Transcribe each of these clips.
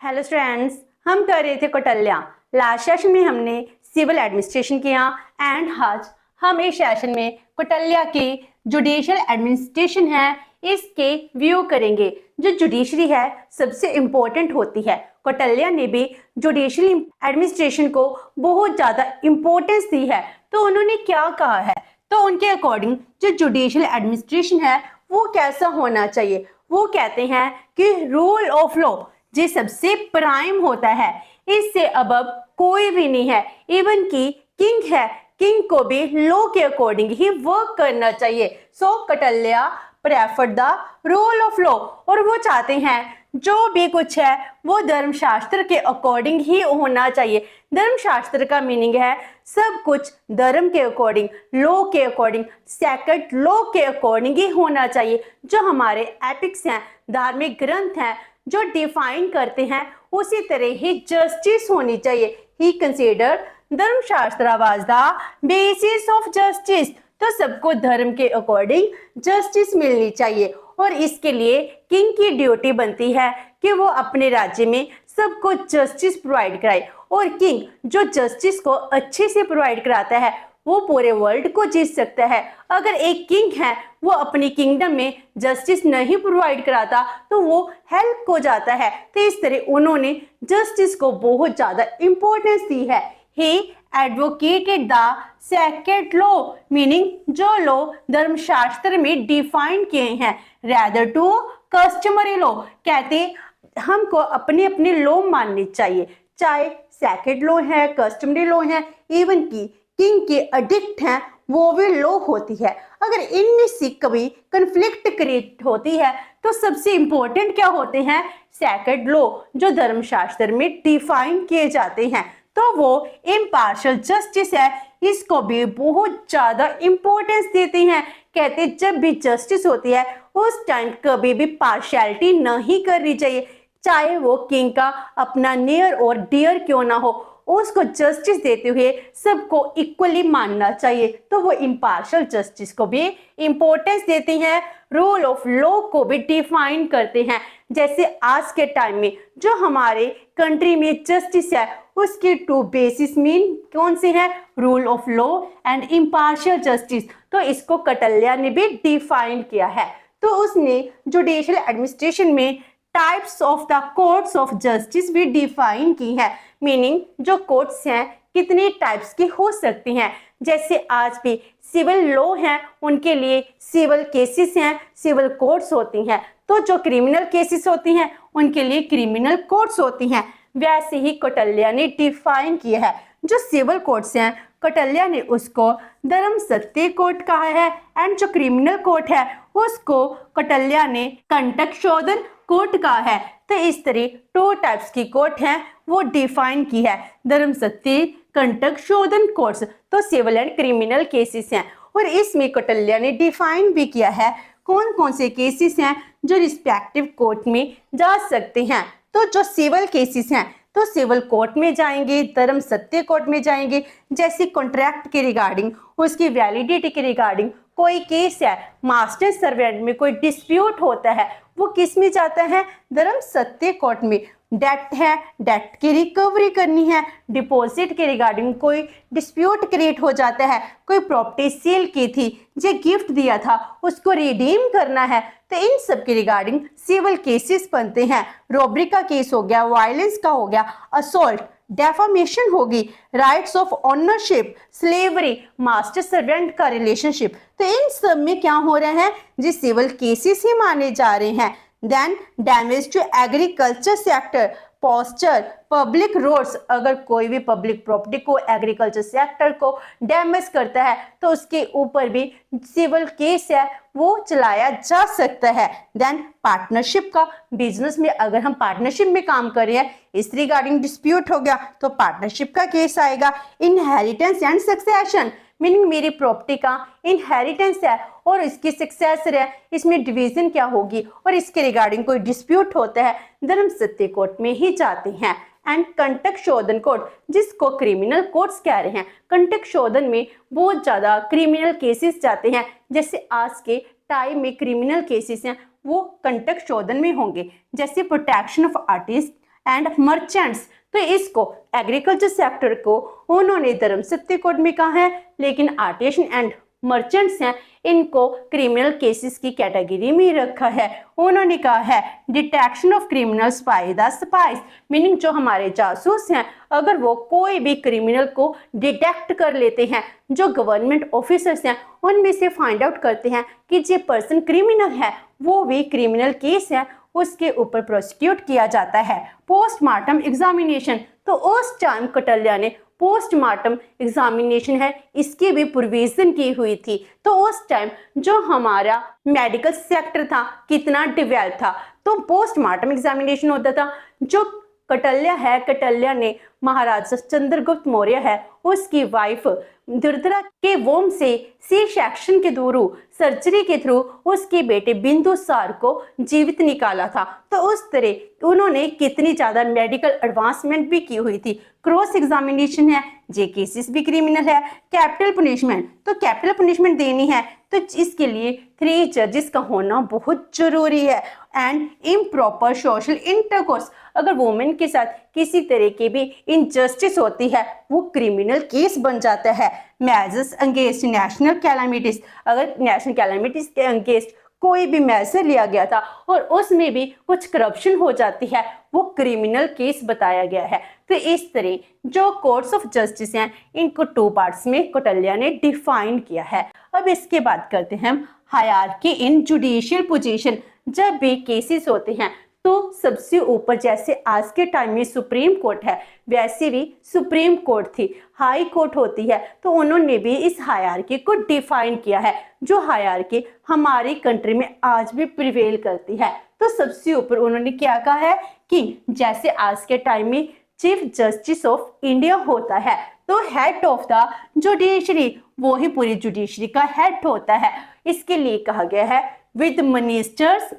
Hello students, हम कर रहे थे कौटिल्य। लास्ट सेशन में हमने सिविल एडमिनिस्ट्रेशन किया एंड आज हम इस सेशन में कौटिल्य की जुडिशियल एडमिनिस्ट्रेशन है इसके व्यू करेंगे। जो जुडिशरी है सबसे इम्पोर्टेंट होती है। कौटिल्य ने भी जुडिशियल एडमिनिस्ट्रेशन को बहुत ज़्यादा इम्पोर्टेंस दी है। तो उन्होंने क्या कहा है, तो उनके अकॉर्डिंग जो जुडिशियल एडमिनिस्ट्रेशन है वो कैसा होना चाहिए। वो कहते हैं कि रूल ऑफ लॉ जो सबसे प्राइम होता है, इससे अब कोई भी नहीं है। इवन की किंग है, किंग को भी लॉ के अकॉर्डिंग ही वर्क करना चाहिए। So Kautilya prefer the rule of law, और वो चाहते हैं जो भी कुछ है वो धर्मशास्त्र के अकॉर्डिंग ही होना चाहिए। धर्मशास्त्र का मीनिंग है सब कुछ धर्म के अकॉर्डिंग, लॉ के अकॉर्डिंग, सेक्रेड लॉ के अकॉर्डिंग ही होना चाहिए। जो हमारे एपिक्स हैं, धार्मिक ग्रंथ हैं, जो डिफाइन करते हैं उसी तरह ही जस्टिस होनी चाहिए। ही कंसीडर धर्मशास्त्र was the basis of justice. तो सबको धर्म के अकॉर्डिंग जस्टिस मिलनी चाहिए, और इसके लिए किंग की ड्यूटी बनती है कि वो अपने राज्य में सबको जस्टिस प्रोवाइड कराए। और किंग जो जस्टिस को अच्छे से प्रोवाइड कराता है वो पूरे वर्ल्ड को जीत सकता है। अगर एक किंग है वो अपनी किंगडम में जस्टिस नहीं प्रोवाइड कराता तो वो हेल्प को जाता है। तो इस तरह उन्होंने जस्टिस को बहुत ज्यादा इंपॉर्टेंस दी है। ही advocated the sacred law, meaning जो लॉ धर्मशास्त्र में डिफाइन किए हैं, रेदर टू कस्टमरी लॉ। कहते हमको अपने अपने लॉ मानने चाहिए, चाहे सेक्रेड लॉ है, कस्टमरी लॉ है, इवन की किंग के एडिक्ट हैं वो भी लॉ होती है। अगर इनमें से कभी कंफ्लिक्ट क्रिएट होती है तो सबसे इंपॉर्टेंट क्या होते हैं, सेक्रेड लॉ जो धर्मशास्त्र में डिफाइन किए जाते हैं। तो वो इम्पार्शियल जस्टिस है, इसको भी बहुत ज्यादा इंपॉर्टेंस देते हैं। कहते जब भी जस्टिस होती है उस टाइम कभी भी पार्शियलिटी नहीं करनी चाहिए, चाहे वो किंग का अपना नियर और डियर क्यों ना हो, उसको जस्टिस देते हुए सबको इक्वली मानना चाहिए। तो वो इम्पार्शियल जस्टिस को भी इंपॉर्टेंस देते हैं, रूल ऑफ लॉ को भी डिफाइन करते हैं। जैसे आज के टाइम में जो हमारे कंट्री में जस्टिस है उसके टू बेसिस मीन कौन से हैं, rule of law and impartial justice. तो इसको कौटिल्य ने भी डिफाइन किया है। तो उसने जुडिशियल एडमिनिस्ट्रेशन में types of the courts of justice भी डिफाइन की है, मीनिंग जो कोर्ट्स हैं कितने टाइप्स की हो सकती हैं। जैसे आज भी सिविल लॉ हैं उनके लिए सिविल केसेस हैं, सिविल कोर्ट्स होती हैं। तो जो क्रिमिनल केसेस होती हैं उनके लिए क्रिमिनल कोर्ट्स होती हैं। वैसे ही कौटिल्य ने डिफाइन किया है। जो सिविल कोर्ट्स हैं कौटिल्य ने उसको धर्म सत्य कोर्ट कहा है, एंड जो क्रिमिनल कोर्ट है उसको कौटिल्य ने कंटक शोधन कोर्ट कहा है। तो इस तरह टू टाइप्स की कोर्ट हैं वो डिफाइन की है, धर्म सत्य, कंटक शोधन कोर्ट्स। तो सिविल एंड क्रिमिनल केसेस हैं, और इसमें कौटिल्य ने डिफाइन भी किया है कौन कौन से केसेस हैं जो रिस्पेक्टिव कोर्ट में जा सकते हैं। तो जो सिविल केसेस हैं तो सिविल कोर्ट में जाएंगे, धर्म सत्य कोर्ट में जाएंगे। जैसे कॉन्ट्रैक्ट के रिगार्डिंग, उसकी वैलिडिटी के रिगार्डिंग कोई केस है, मास्टर सर्वेंट में कोई डिस्प्यूट होता है, वो किस में जाता है, धर्म सत्य कोर्ट में। डेट है, डेट की रिकवरी करनी है, डिपॉजिट के रिगार्डिंग कोई डिस्प्यूट क्रिएट हो जाता है, कोई प्रॉपर्टी सेल की थी, जो गिफ्ट दिया था उसको रिडीम करना है, तो इन सब के रिगार्डिंग सिविल केसेस बनते हैं। रॉबरी का केस हो गया, वायलेंस का हो गया, असॉल्ट, डेफामेशन होगी, rights of ownership, slavery, master servant का रिलेशनशिप। तो इन सब में क्या हो रहे हैं, जी सिविल केसेस ही माने जा रहे हैं। Then damage to agriculture sector, pasture, public roads, अगर कोई भी पब्लिक प्रॉपर्टी को, एग्रीकल्चर सेक्टर को डैमेज करता है तो उसके ऊपर भी सिविल केस है वो चलाया जा सकता है। देन पार्टनरशिप का, बिजनेस में अगर हम पार्टनरशिप में काम कर रहे हैं, इस रिगार्डिंग डिस्प्यूट हो गया तो पार्टनरशिप का केस आएगा। इनहेरिटेंस एंड सक्सेशन, मीनिंग मेरी प्रॉपर्टी का इनहेरिटेंस है और इसकी सक्सेसर है, इसमें डिवीजन क्या होगी, और इसके रिगार्डिंग कोई डिस्प्यूट होता है धर्म सत्य कोर्ट में ही जाते हैं। एंड कंटक शोधन कोर्ट, जिसको क्रिमिनल कोर्ट्स कह रहे हैं। कंटक शोधन में बहुत ज्यादा क्रिमिनल केसेस जाते हैं। जैसे आज के टाइम में क्रिमिनल केसेस हैं वो कंटक शोधन में होंगे, जैसे protection of artist and merchants. तो इसको एग्रीकल्चर सेक्टर को उन्होंने धर्म सत्य कोड में कहा है, लेकिन आर्टिसन एंड मर्चेंट्स हैं इनको क्रिमिनल केसेस की कैटेगरी में रखा है। उन्होंने कहा है detection of criminals by the spice, meaning जो हमारे जासूस हैं अगर वो कोई भी क्रिमिनल को डिटेक्ट कर लेते हैं, जो गवर्नमेंट ऑफिसर्स हैं उनमें से फाइंड आउट करते हैं कि ये पर्सन क्रिमिनल है, वो भी क्रिमिनल केस है, उसके ऊपर प्रोसिक्यूट किया जाता है। पोस्टमार्टम एग्जामिनेशन, तो उस टाइम कौटिल्य ने पोस्टमार्टम एग्जामिनेशन है इसकी भी प्रोविजन की हुई थी। तो उस टाइम जो हमारा मेडिकल सेक्टर था कितना डेवलप था, तो पोस्टमार्टम एग्जामिनेशन होता था। जो कौटिल्य है, कौटिल्य ने महाराजा चंद्रगुप्त मौर्य है उसकी वाइफ दुर्धरा के वोम से सी सेक्शन के थ्रू, सर्जरी के थ्रू उसके बेटे बिंदुसार को जीवित निकाला था। तो उस तरह उन्होंने कितनी ज्यादा मेडिकल एडवांसमेंट भी की हुई थी। क्रॉस एग्जामिनेशन है, जे केसेस भी क्रिमिनल है। कैपिटल पनिशमेंट, तो कैपिटल पनिशमेंट देनी है तो इसके लिए 3 जजेस का होना बहुत जरूरी है। एंड इम्प्रॉपर सोशल इंटरकोर्स, अगर वुमेन के साथ किसी तरह की भी इनजस्टिस होती है वो क्रिमिनल केस बन जाता है। मेजर्स अगेंस्ट नेशनल कैलामिटीज, अगर नेशनल कैलामिटीज के अगेंस्ट कोई भी मेजर लिया गया था और उसमें भी कुछ करप्शन हो जाती है वो क्रिमिनल केस बताया गया है। तो इस तरह जो कोर्ट्स ऑफ जस्टिस हैं इनको 2 पार्ट्स में कौटिल्य ने डिफाइन किया है। अब इसके बाद करते हैं हम हायरार्की इन जुडिशियल पोजीशन। जब भी केसेस होते हैं तो सबसे ऊपर, जैसे आज के टाइम में सुप्रीम कोर्ट है वैसे भी सुप्रीम कोर्ट थी, हाई कोर्ट होती है, तो उन्होंने भी इस हायरार्की को डिफाइन किया है, जो हायरार्की हमारी कंट्री में आज भी प्रिवेल करती है। तो सबसे ऊपर उन्होंने क्या कहा है कि जैसे आज के टाइम में चीफ जस्टिस ऑफ इंडिया होता है तो हेड ऑफ द जुडिशरी वो ही पूरी जुडिशरी का हेड होता है। इसके लिए कहा गया है with ministers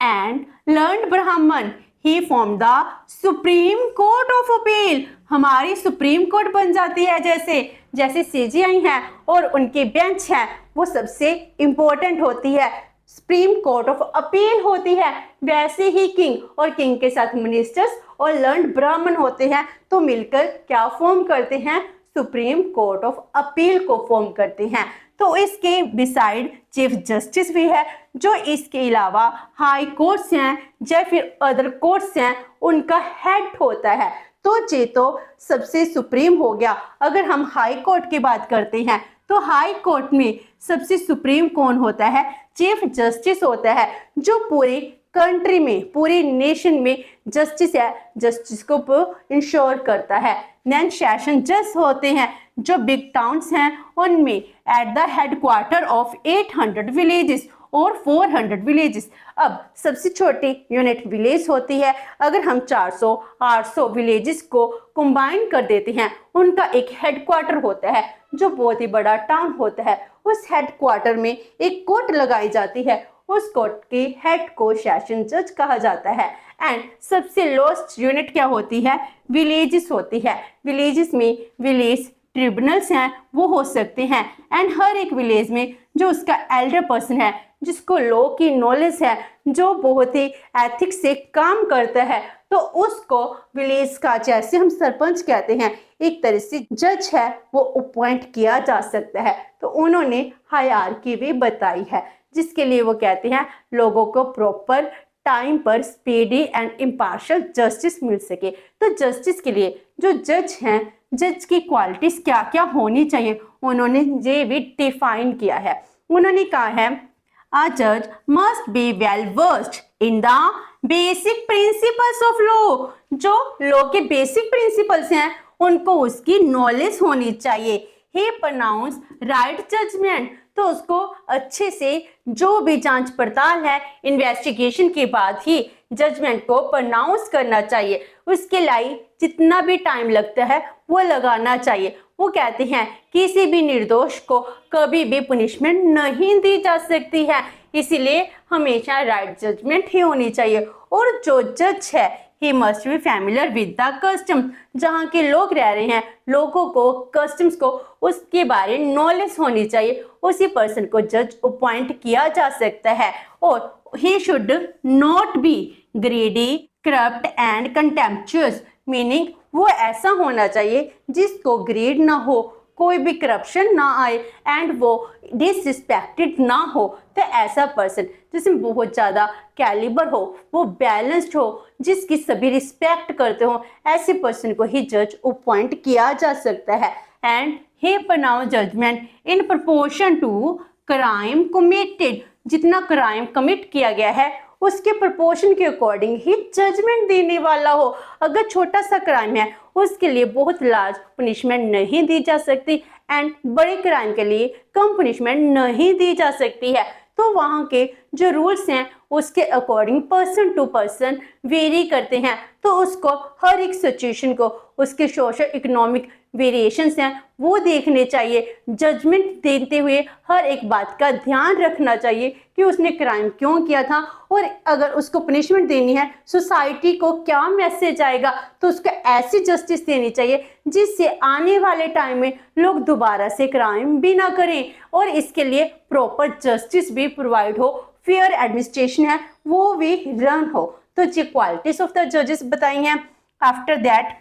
and learned Brahmin ही form the supreme court of appeal. हमारी सुप्रीम कोर्ट बन जाती है, जैसे सीजीआई है और उनके बेंच है वो सबसे इंपॉर्टेंट होती है, सुप्रीम कोर्ट ऑफ अपील होती है। वैसे ही किंग और किंग के साथ मिनिस्टर्स और लर्न्ड ब्राह्मण होते हैं तो मिलकर क्या फॉर्म करते हैं, सुप्रीम कोर्ट ऑफ अपील को फॉर्म करते हैं। तो इसके बिसाइड चीफ जस्टिस भी है, जो इसके अलावा हाई कोर्ट्स हैं या फिर अदर कोर्ट्स हैं उनका हेड होता है। तो ये तो सबसे सुप्रीम हो गया। अगर हम हाई कोर्ट की बात करते हैं तो हाई कोर्ट में सबसे सुप्रीम कौन होता है, चीफ जस्टिस होता है, जो पूरी कंट्री में पूरी नेशन में जस्टिस है, जस्टिस को इंश्योर करता है। देन सेशन जज होते हैं जो बिग टाउन्स हैं उनमें at the headquarter of 800 villages और 400 विलेजेस। अब सबसे छोटी यूनिट विलेज होती है, अगर हम 400-800 विलेजेस को कंबाइन कर देते हैं उनका एक हेडक्वार्टर होता है जो बहुत ही बड़ा टाउन होता है। उस हेडक्वार्टर में एक कोर्ट लगाई जाती है, उस कोर्ट के हेड को सेशन जज कहा जाता है। एंड सबसे लोएस्ट यूनिट क्या होती है, विलेजेस होती है। विलेजेस में विलेज ट्रिब्यूनल्स हैं वो हो सकते हैं। एंड हर एक विलेज में जो उसका एल्डर पर्सन है जिसको लॉ की नॉलेज है, जो बहुत ही एथिक्स से काम करता है, तो उसको विलेज का, जैसे हम सरपंच कहते हैं, एक तरह से जज है वो अपॉइंट किया जा सकता है। तो उन्होंने हायरार्की भी बताई है जिसके लिए वो कहते हैं लोगों को प्रॉपर टाइम पर स्पीडी एंड इम्पार्शियल जस्टिस मिल सके। तो जस्टिस के लिए जो जज हैं, जज की क्वालिटीज क्या क्या होनी चाहिए उन्होंने ये भी डिफाइन किया है। उन्होंने कहा है अ जज must be well versed in the basic principles of law. जो लॉ के बेसिक प्रिंसिपल्स हैं उनको उसकी नॉलेज होनी चाहिए। ही प्रोनाउंस राइट जजमेंट, तो उसको अच्छे से जो भी जांच पड़ताल है इन्वेस्टिगेशन के बाद ही जजमेंट को प्रोनाउंस करना चाहिए। उसके लिए जितना भी टाइम लगता है वो लगाना चाहिए। वो कहते हैं किसी भी निर्दोष को कभी भी पनिशमेंट नहीं दी जा सकती है, इसीलिए हमेशा राइट जजमेंट ही होनी चाहिए। और जो जज है he must be familiar with the custom, जहाँ के लोग रह रहे हैं लोगों को, कस्टम्स को, उसके बारे में नॉलेज होनी चाहिए, उसी पर्सन को जज अपॉइंट किया जा सकता है। और he should not be greedy, corrupt and contemptuous, meaning वो ऐसा होना चाहिए जिसको ग्रेड ना हो, कोई भी करप्शन ना आए एंड वो डिसरिस्पेक्टेड ना हो। तो ऐसा पर्सन जिसमें बहुत ज़्यादा कैलिबर हो, वो बैलेंस्ड हो, जिसकी सभी रिस्पेक्ट करते हो, ऐसे पर्सन को ही जज अपॉइंट किया जा सकता है। And he pronounce judgement in proportion to crime committed, जितना क्राइम कमिट किया गया है उसके प्रोपोर्शन के अकॉर्डिंग ही जजमेंट देने वाला हो। अगर छोटा सा क्राइम है उसके लिए बहुत लार्ज पनिशमेंट नहीं दी जा सकती एंड बड़े क्राइम के लिए कम पनिशमेंट नहीं दी जा सकती है। तो वहाँ के जो रूल्स हैं उसके according person to person vary करते हैं। तो उसको हर एक सिचुएशन को उसके सोशल इकोनॉमिक वेरिएशंस हैं वो देखने चाहिए। जजमेंट देते हुए हर एक बात का ध्यान रखना चाहिए कि उसने क्राइम क्यों किया था और अगर उसको पनिशमेंट देनी है सोसाइटी को क्या मैसेज आएगा। तो उसको ऐसी जस्टिस देनी चाहिए जिससे आने वाले टाइम में लोग दोबारा से क्राइम भी ना करें और इसके लिए प्रॉपर जस्टिस भी प्रोवाइड हो, फेयर एडमिनिस्ट्रेशन है वो भी रन हो। तो ये क्वालिटीज ऑफ द जजेस बताई हैं। After that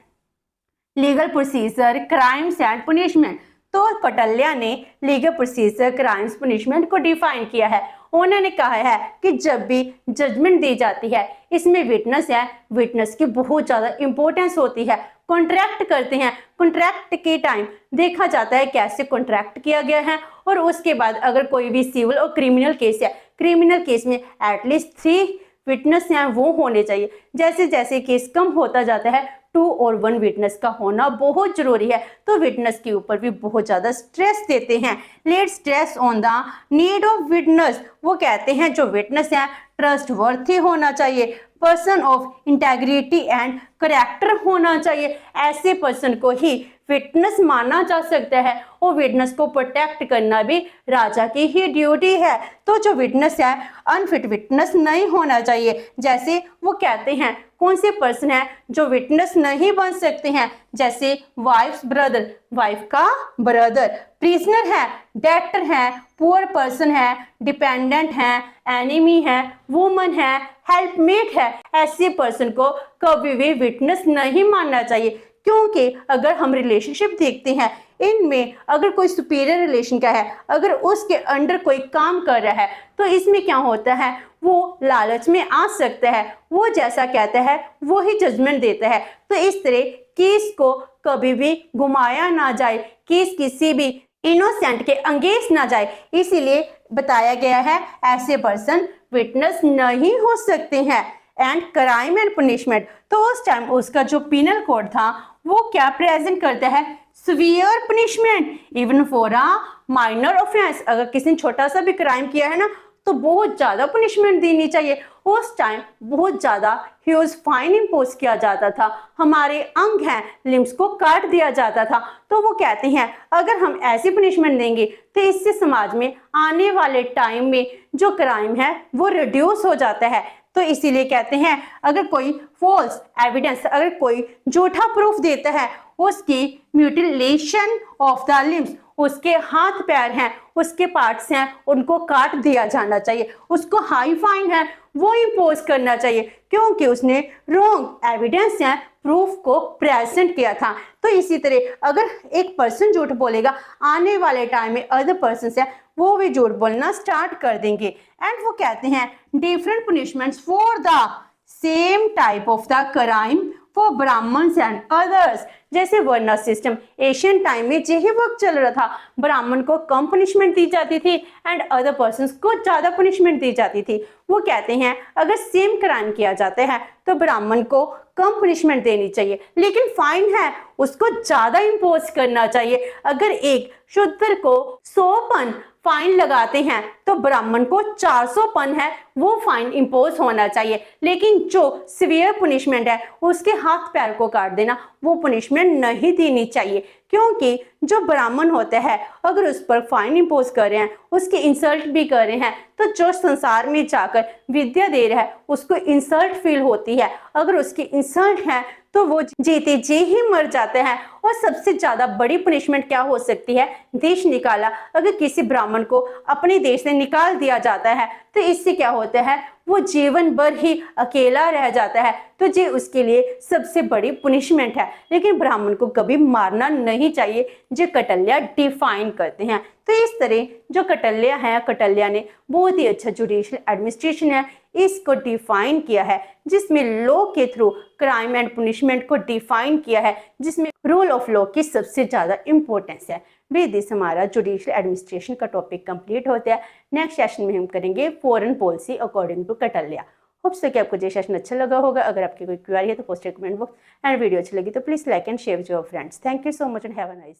legal procedure, crimes and punishment. तो कौटिल्य ने लीगल प्रोसीजर, क्राइम्स, पनिशमेंट को डिफाइन किया है। उन्होंने कहा है कि जब भी जजमेंट दी जाती है इसमें विटनेस है, विटनेस की बहुत ज़्यादा इंपॉर्टेंस होती है। कॉन्ट्रैक्ट करते हैं, कॉन्ट्रैक्ट के टाइम देखा जाता है कैसे कॉन्ट्रैक्ट किया गया है और उसके बाद अगर कोई भी सिविल और क्रिमिनल केस है, क्रिमिनल केस में एटलीस्ट 3 विटनेस हैं वो होने चाहिए। जैसे जैसे केस कम होता जाता है 2 और 1 विटनेस का होना बहुत जरूरी है। तो विटनेस के ऊपर भी बहुत ज़्यादा स्ट्रेस देते हैं। Let stress on the need of witness. वो कहते हैं जो विटनेस है ट्रस्ट वर्थी होना चाहिए, person of integrity and character होना चाहिए। ऐसे पर्सन को ही विटनेस माना जा सकता है और विटनेस को प्रोटेक्ट करना भी राजा की ही ड्यूटी है। तो जो विटनेस है अनफिट विटनेस नहीं होना चाहिए। जैसे वो कहते हैं कौन से पर्सन है जो विटनेस नहीं बन सकते हैं, जैसे वाइफ्स ब्रदर, वाइफ का ब्रदर, प्रिजनर है, डेटर है, पुअर पर्सन है, डिपेंडेंट है, एनिमी है, वुमन है, हेल्पमेट है। ऐसे पर्सन को कभी भी विटनेस नहीं मानना चाहिए। क्योंकि अगर हम रिलेशनशिप देखते हैं इनमें अगर कोई सुपीरियर रिलेशन का है, अगर उसके अंडर कोई काम कर रहा है तो इसमें क्या होता है वो लालच में आ सकता है, वो जैसा कहता है वो ही जजमेंट देता है। तो इस तरह केस को कभी भी घुमाया ना जाए, केस किसी भी इनोसेंट के अंगेंस्ट ना जाए, इसीलिए बताया गया है ऐसे पर्सन विटनेस नहीं हो सकते हैं। एंड क्राइम एंड पनिशमेंट, तो उस टाइम उसका जो पिनल कोड था वो क्या प्रेजेंट करता है, severe punishment even for a minor offence. अगर किसी ने छोटा सा भी क्राइम किया है ना तो बहुत ज्यादा पनिशमेंट देनी चाहिए। उस टाइम बहुत ज्यादा ह्यूज फाइन इम्पोज किया जाता था, हमारे अंग हैं लिम्स को काट दिया जाता था। तो वो कहते हैं अगर हम ऐसी पनिशमेंट देंगे तो इससे समाज में आने वाले टाइम में जो क्राइम है वो रिड्यूस हो जाता है। तो इसीलिए कहते हैं अगर कोई फॉल्स एविडेंस, अगर कोई झूठा प्रूफ देता है उसकी म्यूटिलेशन ऑफ द लिम्स, उसके हाथ पैर हैं, उसके पार्ट्स हैं, उनको काट दिया जाना चाहिए। उसको हाई फाइन है वो इम्पोज करना चाहिए क्योंकि उसने रॉन्ग एविडेंस है प्रूफ को प्रेजेंट किया था। तो इसी तरह अगर एक पर्सन झूठ बोलेगा आने वाले टाइम में अदर पर्सन है वो भी झूठ बोलना स्टार्ट कर देंगे। एंड वो कहते हैं different punishments for the same type of the crime for Brahmans and others. जैसे वर्ण सिस्टम एशियन टाइम में यही वक्त चल रहा था, ब्राह्मण को कम पनिशमेंट दी जाती थी एंड अदर पर्सन्स को ज्यादा पनिशमेंट दी जाती थी। वो कहते हैं अगर सेम क्राइम किया जाता है तो ब्राह्मण को कम पनिशमेंट देनी चाहिए, लेकिन फाइन है उसको ज्यादा इम्पोज करना चाहिए। अगर एक शूद्र को 100 पन फाइन लगाते हैं तो ब्राह्मण को 400 पन है वो फाइन इम्पोज होना चाहिए। लेकिन जो सिवियर पनिशमेंट है उसके हाथ पैर को काट देना वो पनिशमेंट नहीं देनी चाहिए, क्योंकि जो ब्राह्मण होता है अगर उस पर फाइन इम्पोज कर रहे हैं, उसकी इंसल्ट भी कर रहे हैं, तो जो संसार में जाकर विद्या दे रहा है उसको इंसल्ट फील होती है। अगर उसकी इंसल्ट है तो वो जीते जी ही मर जाते हैं। और सबसे ज्यादा बड़ी पनिशमेंट क्या हो सकती है, देश निकाला। अगर किसी ब्राह्मण को अपने देश से निकाल दिया जाता है तो इससे क्या होता है वो जीवन भर ही अकेला रह जाता है तो ये उसके लिए सबसे बड़ी पुनिशमेंट है। लेकिन ब्राह्मण को कभी मारना नहीं चाहिए, जो कटल्या डिफाइन करते हैं। तो इस तरह जो कटल्या है, कटल्या ने बहुत ही अच्छा जुडिशियल एडमिनिस्ट्रेशन है इसको डिफाइन किया है, जिसमें लॉ के थ्रू क्राइम एंड पुनिशमेंट को डिफाइन किया है, जिसमें रूल ऑफ लॉ की सबसे ज्यादा इंपॉर्टेंस है। विद दिस हमारा जुडिशियल एडमिनिस्ट्रेशन का टॉपिक कंप्लीट होता है। नेक्स्ट सेशन में हम करेंगे foreign policy according to Kautilya. Hope so कि आपको ये सेशन अच्छा लगा होगा। अगर आपकी कोई क्वेरी है तो post comment box, and video अच्छी लगी तो please like and share with your friends. Thank you so much and have a nice